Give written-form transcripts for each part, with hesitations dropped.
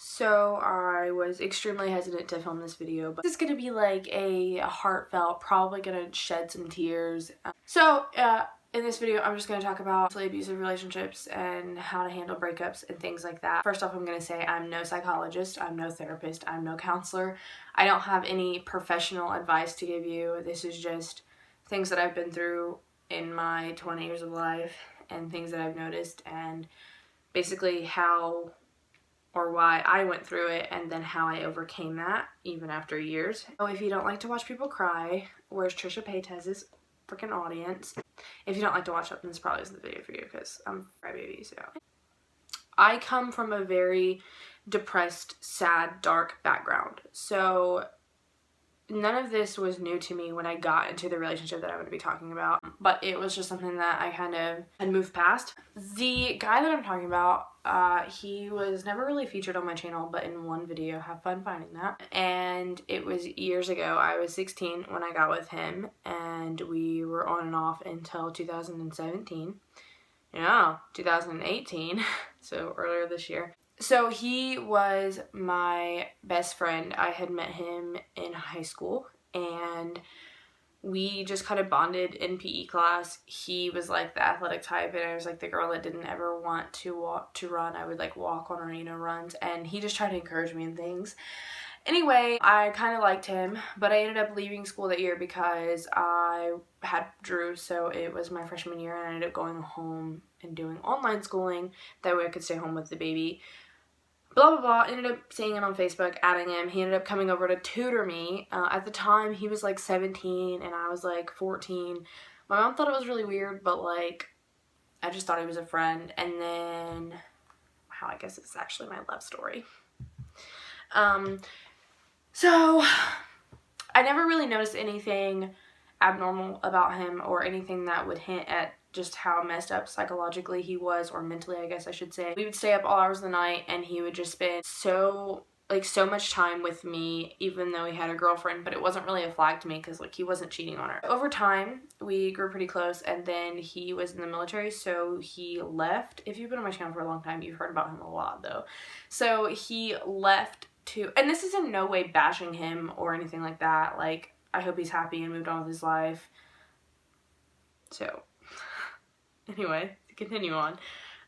So I was extremely hesitant to film this video, but this is going to be like a heartfelt, probably going to shed some tears. In this video, I'm just going to talk about mentally abusive relationships and how to handle breakups and things like that. First off, I'm going to say I'm no psychologist, I'm no therapist, I'm no counselor. I don't have any professional advice to give you. This is just things that I've been through in my 20 years of life and things that I've noticed and basically how or why I went through it and then how I overcame that even after years. So if you don't like to watch people cry, where's Trisha Paytez's freaking audience? If you don't like to watch that, then this probably isn't the video for you because I'm a crybaby. So I come from a very depressed, sad, dark background. So none of this was new to me when I got into the relationship that I'm going to be talking about, but it was just something that I kind of had moved past. The guy that I'm talking about, he was never really featured on my channel, but in one video, have fun finding that. And it was years ago. I was 16 when I got with him, and we were on and off until 2017. No, 2018, so earlier this year. So he was my best friend. I had met him in high school and we just kind of bonded in PE class. He was like the athletic type and I was like the girl that didn't ever want to run. I would like walk on arena runs and he just tried to encourage me in things. Anyway, I kind of liked him, but I ended up leaving school that year because I had Drew, so it was my freshman year and I ended up going home and doing online schooling. That way I could stay home with the baby. Blah, blah, blah. Ended up seeing him on Facebook, adding him. He ended up coming over to tutor me. At the time, he was like 17 and I was like 14. My mom thought it was really weird, but like, I just thought he was a friend. And then, wow, I guess it's actually my love story. So, I never really noticed anything abnormal about him or anything that would hint at just how messed up psychologically he was, or mentally I guess I should say. We would stay up all hours of the night and he would just spend so much time with me even though he had a girlfriend, but it wasn't really a flag to me because like he wasn't cheating on her. Over time we grew pretty close and then he was in the military, so he left. If you've been on my channel for a long time, you've heard about him a lot though. So he left to, and this is in no way bashing him or anything like that, like I hope he's happy and moved on with his life. So anyway, to continue on.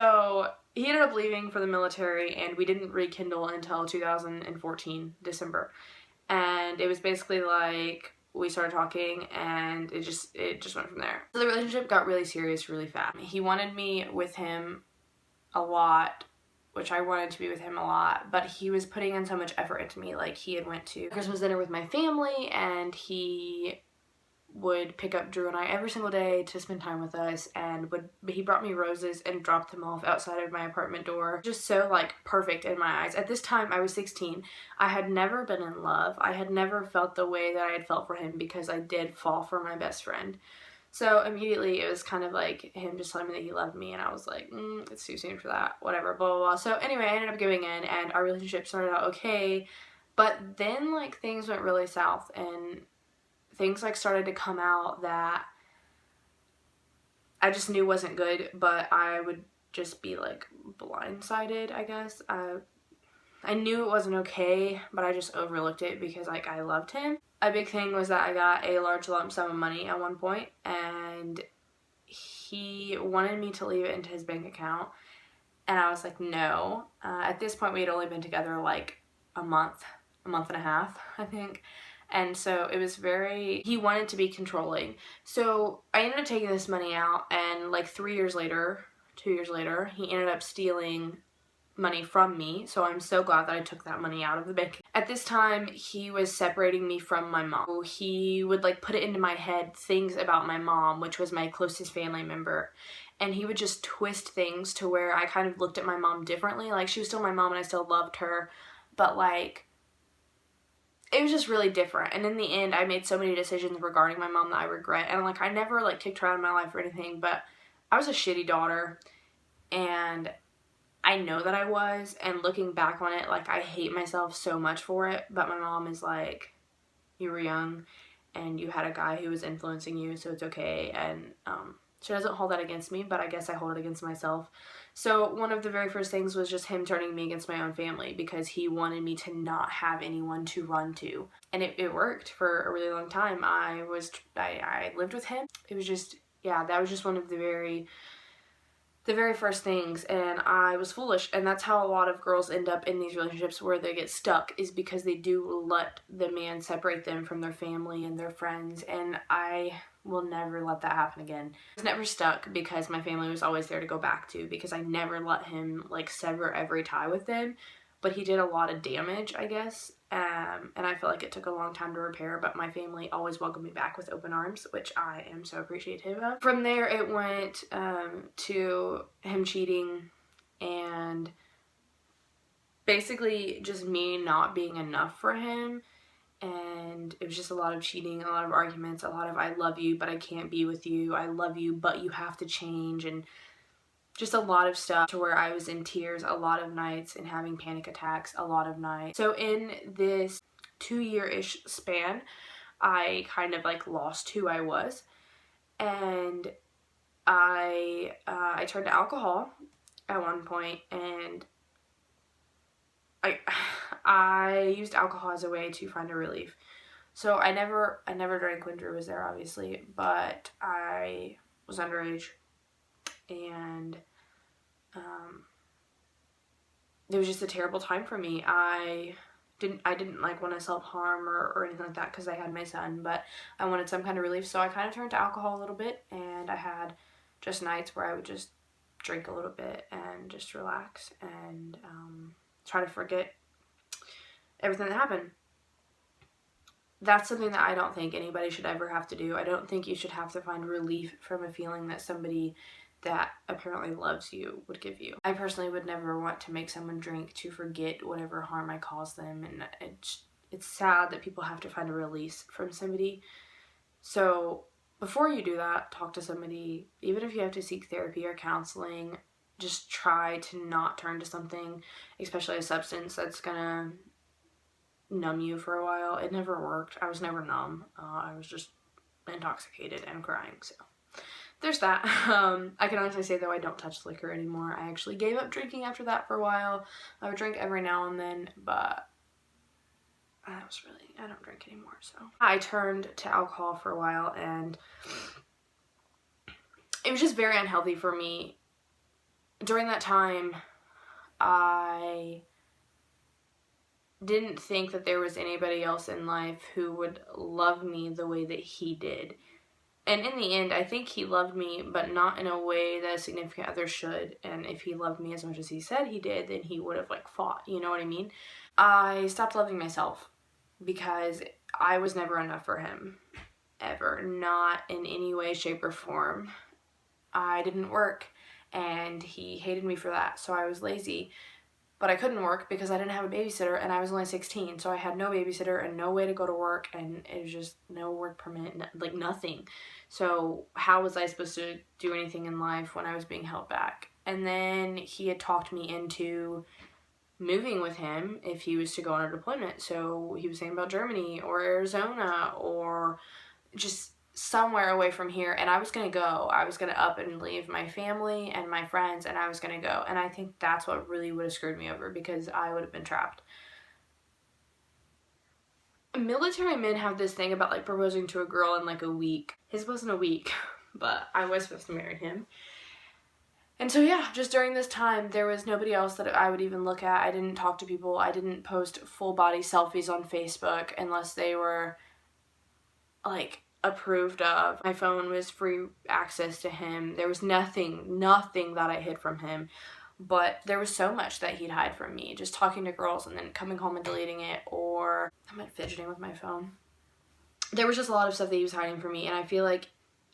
So he ended up leaving for the military and we didn't rekindle until 2014, December. And it was basically like we started talking and it just went from there. So the relationship got really serious really fast. He wanted me with him a lot, which I wanted to be with him a lot, but he was putting in so much effort into me. Like he had went to Christmas dinner with my family and he would pick up Drew and I every single day to spend time with us, and he brought me roses and dropped them off outside of my apartment door. Just so like perfect in my eyes. At this time I was 16. I had never been in love. I had never felt the way that I had felt for him because I did fall for my best friend. So immediately it was kind of like him just telling me that he loved me and I was like, it's too soon for that, whatever, blah, blah, blah. So anyway, I ended up giving in and our relationship started out okay, but then like things went really south and things like started to come out that I just knew wasn't good, but I would just be like blindsided, I guess. I knew it wasn't okay, but I just overlooked it because like I loved him. A big thing was that I got a large lump sum of money at one point and he wanted me to leave it into his bank account and I was like, no. At this point we had only been together like a month and a half, I think. And so it was he wanted to be controlling. So I ended up taking this money out and like 2 years later, he ended up stealing money from me. So I'm so glad that I took that money out of the bank. At this time, he was separating me from my mom. He would like put it into my head things about my mom, which was my closest family member. And he would just twist things to where I kind of looked at my mom differently. Like she was still my mom and I still loved her, but like it was just really different. And in the end, I made so many decisions regarding my mom that I regret. And like I never like kicked her out of my life or anything, but I was a shitty daughter and I know that I was, and looking back on it, like I hate myself so much for it, but my mom is like, you were young and you had a guy who was influencing you, so it's okay. And She doesn't hold that against me, but I guess I hold it against myself. So one of the very first things was just him turning me against my own family because he wanted me to not have anyone to run to. And it worked for a really long time. I lived with him. It was just, yeah, that was just one of the very first things, and I was foolish. And that's how a lot of girls end up in these relationships where they get stuck, is because they do let the man separate them from their family and their friends. And I will never let that happen again. I was never stuck because my family was always there to go back to, because I never let him like sever every tie with them. But he did a lot of damage, I guess, and I feel like it took a long time to repair, but my family always welcomed me back with open arms, which I am so appreciative of. From there, it went to him cheating, and basically just me not being enough for him, and it was just a lot of cheating, a lot of arguments, a lot of I love you, but I can't be with you, I love you, but you have to change, and just a lot of stuff to where I was in tears a lot of nights and having panic attacks a lot of nights. So in this 2-year-ish span, I kind of like lost who I was, and I turned to alcohol at one point, and I used alcohol as a way to find a relief. So I never drank when Drew was there, obviously, but I was underage, and it was just a terrible time for me. I didn't like want to self-harm or anything like that because I had my son, but I wanted some kind of relief, so I kind of turned to alcohol a little bit, and I had just nights where I would just drink a little bit and just relax and try to forget everything that happened. That's something that I don't think anybody should ever have to do. I don't think you should have to find relief from a feeling that somebody that apparently loves you would give you. I personally would never want to make someone drink to forget whatever harm I caused them, and it's sad that people have to find a release from somebody. So before you do that, talk to somebody. Even if you have to seek therapy or counseling, just try to not turn to something, especially a substance, that's gonna numb you for a while. It never worked. I was never numb. I was just intoxicated and crying, so there's that. I can honestly say, though, I don't touch liquor anymore. I actually gave up drinking after that for a while. I would drink every now and then, but I don't drink anymore, so. I turned to alcohol for a while, and it was just very unhealthy for me. During that time, I didn't think that there was anybody else in life who would love me the way that he did. And in the end, I think he loved me, but not in a way that a significant other should. And if he loved me as much as he said he did, then he would have, like, fought. You know what I mean? I stopped loving myself because I was never enough for him. Ever. Not in any way, shape, or form. I didn't work, and he hated me for that, so I was lazy. But I couldn't work because I didn't have a babysitter, and I was only 16, so I had no babysitter and no way to go to work, and it was just no work permit, like nothing. So how was I supposed to do anything in life when I was being held back? And then he had talked me into moving with him if he was to go on a deployment. So he was saying about Germany or Arizona or just somewhere away from here, and I was going to go. I was going to up and leave my family and my friends, and I was going to go. And I think that's what really would have screwed me over, because I would have been trapped. Military men have this thing about, like, proposing to a girl in, like, a week. His wasn't a week, but I was supposed to marry him. And so, yeah, just during this time, there was nobody else that I would even look at. I didn't talk to people. I didn't post full body selfies on Facebook unless they were, like, approved of. My phone was free access to him. There was nothing that I hid from him, but there was so much that he'd hide from me. Just talking to girls and then coming home and deleting it, or I'm like fidgeting with my phone. There was just a lot of stuff that he was hiding from me, and I feel like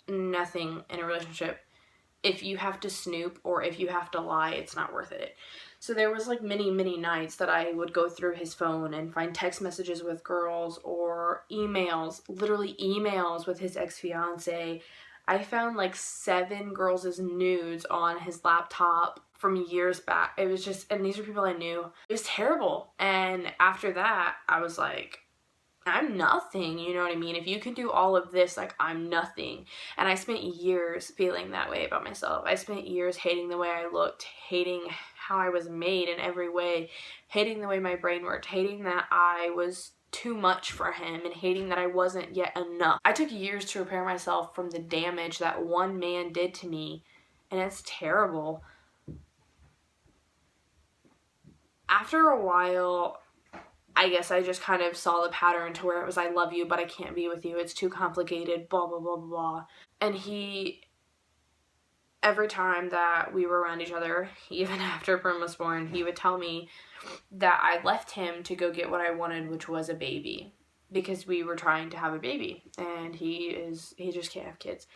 nothing in a relationship, if you have to snoop or if you have to lie, it's not worth it. So there was, like, many nights that I would go through his phone and find text messages with girls or emails, literally emails with his ex-fiance. I found, like, 7 girls' nudes on his laptop from years back. It was just, and these are people I knew. It was terrible. And after that, I was like, I'm nothing, you know what I mean? If you can do all of this, like, I'm nothing. And I spent years feeling that way about myself. I spent years hating the way I looked, hating how I was made in every way, hating the way my brain worked, hating that I was too much for him, and hating that I wasn't yet enough. I took years to repair myself from the damage that one man did to me, and it's terrible. After a while, I guess I just kind of saw the pattern to where it was, I love you, but I can't be with you. It's too complicated, blah, blah, blah, blah. And he, every time that we were around each other, even after Brim was born, he would tell me that I left him to go get what I wanted, which was a baby. Because we were trying to have a baby. And he just can't have kids.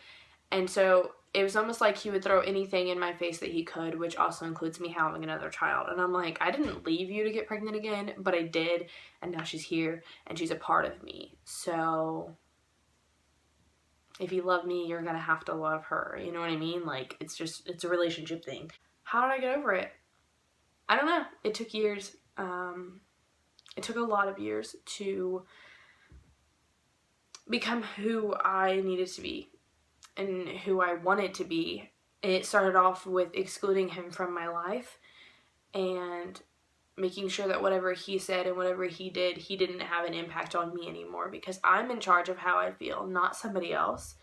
And so it was almost like he would throw anything in my face that he could, which also includes me having another child. And I'm like, I didn't leave you to get pregnant again, but I did, and now she's here, and she's a part of me. So if you love me, you're gonna have to love her. You know what I mean? Like, it's a relationship thing. How did I get over it? I don't know. It took years. It took a lot of years to become who I needed to be and who I wanted to be. It started off with excluding him from my life and making sure that whatever he said and whatever he did, he didn't have an impact on me anymore, because I'm in charge of how I feel, not somebody else.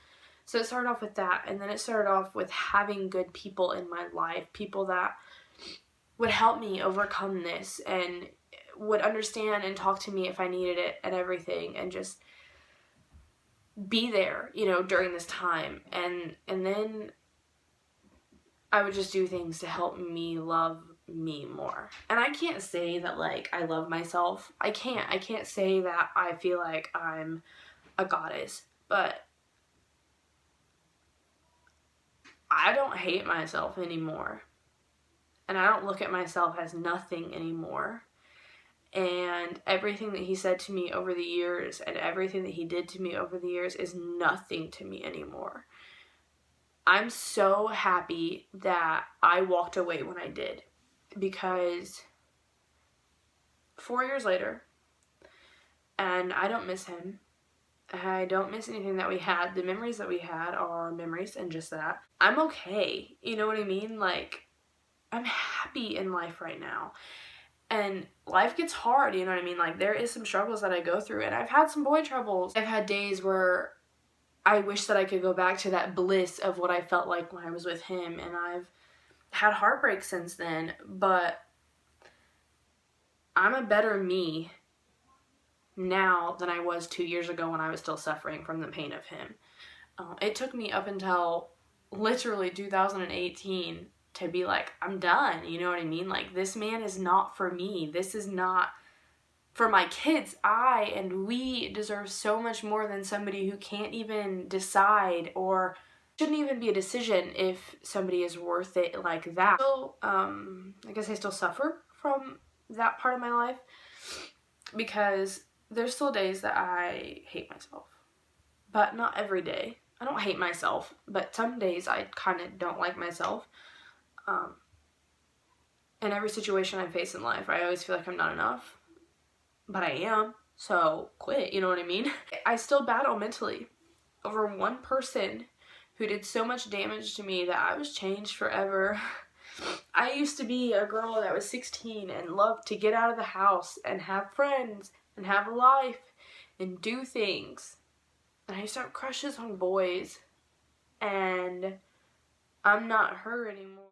So it started off with that, and then it started off with having good people in my life, people that would help me overcome this and would understand and talk to me if I needed it and everything, and just be there, you know, during this time. And then I would just do things to help me love me more. And I can't say that, like, I love myself. I can't say that I feel like I'm a goddess, but I don't hate myself anymore. And I don't look at myself as nothing anymore. And everything that he said to me over the years and everything that he did to me over the years is nothing to me anymore. I'm so happy that I walked away when I did, because 4 years later, and I don't miss him. I don't miss anything that we had. The memories that we had are memories, and just that. I'm okay. You know what I mean? Like, I'm happy in life right now. And life gets hard, you know what I mean? Like, there is some struggles that I go through, and I've had some boy troubles. I've had days where I wish that I could go back to that bliss of what I felt like when I was with him, and I've had heartbreak since then, but I'm a better me now than I was 2 years ago when I was still suffering from the pain of him. It took me up until literally 2018 to be like, I'm done, you know what I mean? Like, this man is not for me. This is not for my kids. I and we deserve so much more than somebody who can't even decide, or shouldn't even be a decision if somebody is worth it like that. So, I guess I still suffer from that part of my life, because there's still days that I hate myself, but not every day. I don't hate myself, but some days I kind of don't like myself. In every situation I face in life, I always feel like I'm not enough, but I am, so quit, you know what I mean? I still battle mentally over one person who did so much damage to me that I was changed forever. I used to be a girl that was 16 and loved to get out of the house and have friends and have a life and do things. And I used to have crushes on boys, and I'm not her anymore.